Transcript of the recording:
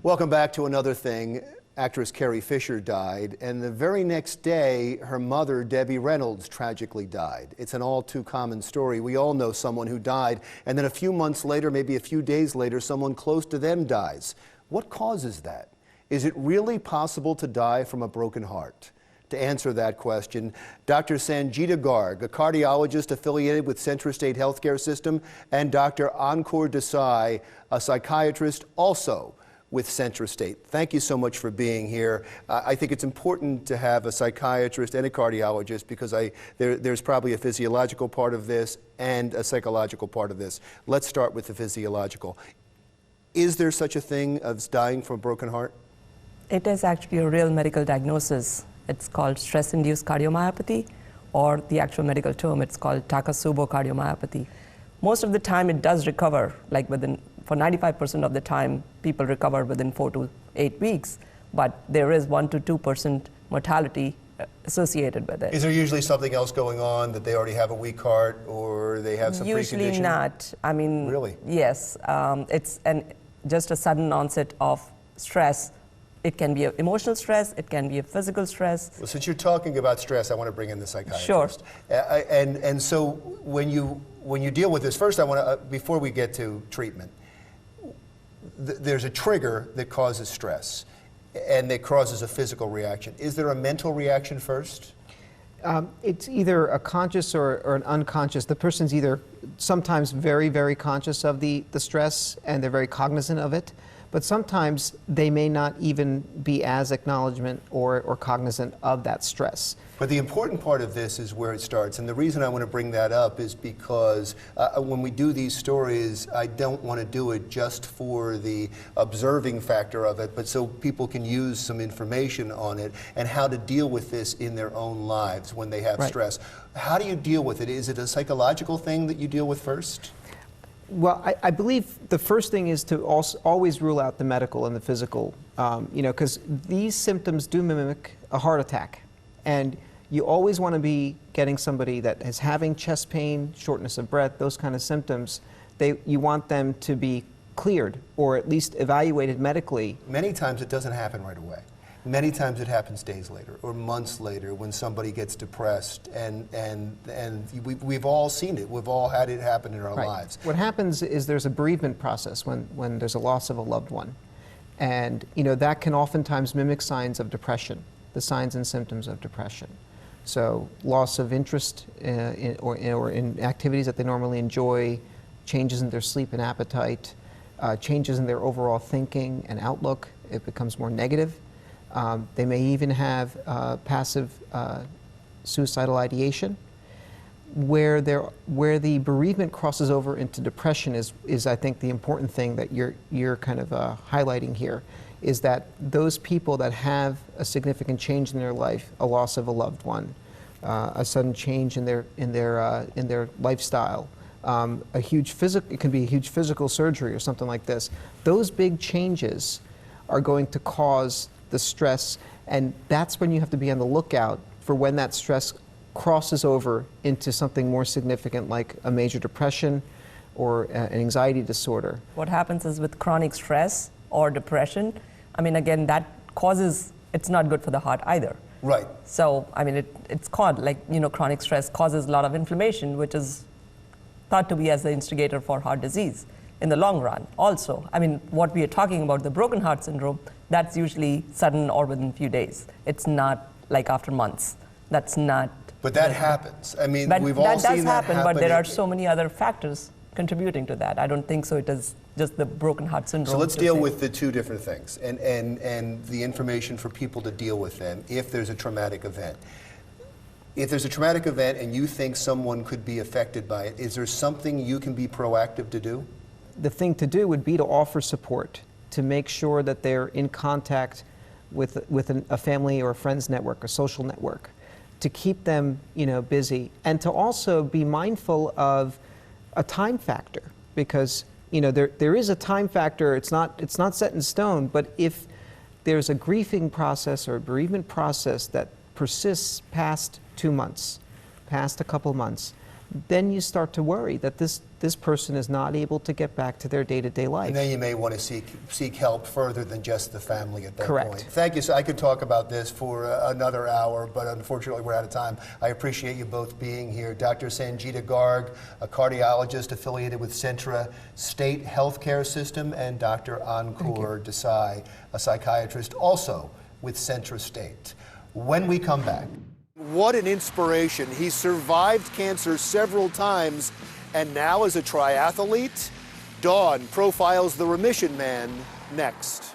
Welcome back to Another Thing. Actress Carrie Fisher died, and the very next day, her mother, Debbie Reynolds, tragically died. It's an all too common story. We all know someone who died, and then a few months later, maybe a few days later, someone close to them dies. What causes that? Is it really possible to die from a broken heart? To answer that question, Dr. Sangeeta Garg, a cardiologist affiliated with Centra State Healthcare System, and Dr. Ankur Desai, a psychiatrist also with Centra State. Thank you so much for being here. I think it's important to have a psychiatrist and a cardiologist because there's probably a physiological part of this and a psychological part of this. Let's start with the physiological. Is there such a thing as dying from a broken heart? It is actually a real medical diagnosis. It's called stress-induced cardiomyopathy, or the actual medical term, it's called Takotsubo cardiomyopathy. Most of the time it does recover, like for 95% of the time, people recover within 4 to 8 weeks, but there is 1 to 2% mortality associated with it. Is there usually something else going on, that they already have a weak heart or they have some precondition? Usually not. I mean, really? Yes. It's just a sudden onset of stress. It can be an emotional stress, it can be a physical stress. Well, since you're talking about stress, I want to bring in the psychiatrist. Sure. And so when you deal with this, first I want to, before we get to treatment, there's a trigger that causes stress and that causes a physical reaction. Is there a mental reaction first? It's either a conscious or an unconscious. The person's either sometimes very, very conscious of the stress and they're very cognizant of it, but sometimes they may not even be as acknowledgement or cognizant of that stress. But the important part of this is where it starts, and the reason I want to bring that up is because when we do these stories, I don't want to do it just for the observing factor of it, but so people can use some information on it and how to deal with this in their own lives when they have stress. How do you deal with it? Is it a psychological thing that you deal with first? Well, I believe the first thing is to always rule out the medical and the physical, because these symptoms do mimic a heart attack. And you always want to be getting somebody that is having chest pain, shortness of breath, those kind of symptoms. You want them to be cleared or at least evaluated medically. Many times it doesn't happen right away. Many times it happens days later or months later when somebody gets depressed, and we've all seen it. We've all had it happen in our lives. What happens is there's a bereavement process when there's a loss of a loved one. And that can oftentimes mimic signs of depression, the signs and symptoms of depression. So loss of interest in activities that they normally enjoy, changes in their sleep and appetite, changes in their overall thinking and outlook. It becomes more negative. They may even have passive suicidal ideation. Where the bereavement crosses over into depression is I think the important thing that you're kind of highlighting here, is that those people that have a significant change in their life, a loss of a loved one, a sudden change in their lifestyle, it can be a huge physical surgery or something like this. Those big changes are going to cause the stress, and that's when you have to be on the lookout for when that stress crosses over into something more significant like a major depression or an anxiety disorder. What happens is with chronic stress or depression, I mean, again, that it's not good for the heart either. Right. So, I mean, it's called, chronic stress causes a lot of inflammation, which is thought to be as the instigator for heart disease in the long run. Also, I mean, what we are talking about, the broken heart syndrome, that's usually sudden or within a few days. It's not like after months. That's not. But that happens. I mean, but we've all seen that happen. But there are so many other factors contributing to that. I don't think so. It is just the broken heart syndrome. So let's deal with the two different things and the information for people to deal with them if there's a traumatic event. If there's a traumatic event and you think someone could be affected by it, is there something you can be proactive to do? The thing to do would be to offer support, to make sure that they're in contact with a family or a friends network, a social network, to keep them busy, and to also be mindful of a time factor, because there is a time factor. It's not set in stone, but if there's a grieving process or a bereavement process that persists past 2 months, past a couple months, then you start to worry that this person is not able to get back to their day-to-day life. And then you may want to seek help further than just the family at that Correct. point. Thank you. So I could talk about this for another hour, but unfortunately we're out of time. I appreciate you both being here. Dr. Sangeeta Garg, a cardiologist affiliated with Centra State Healthcare System, and Dr. Ankur Desai, a psychiatrist also with Centra State. When we come back, what an inspiration. He survived cancer several times, and now as a triathlete, Dawn profiles the remission man next.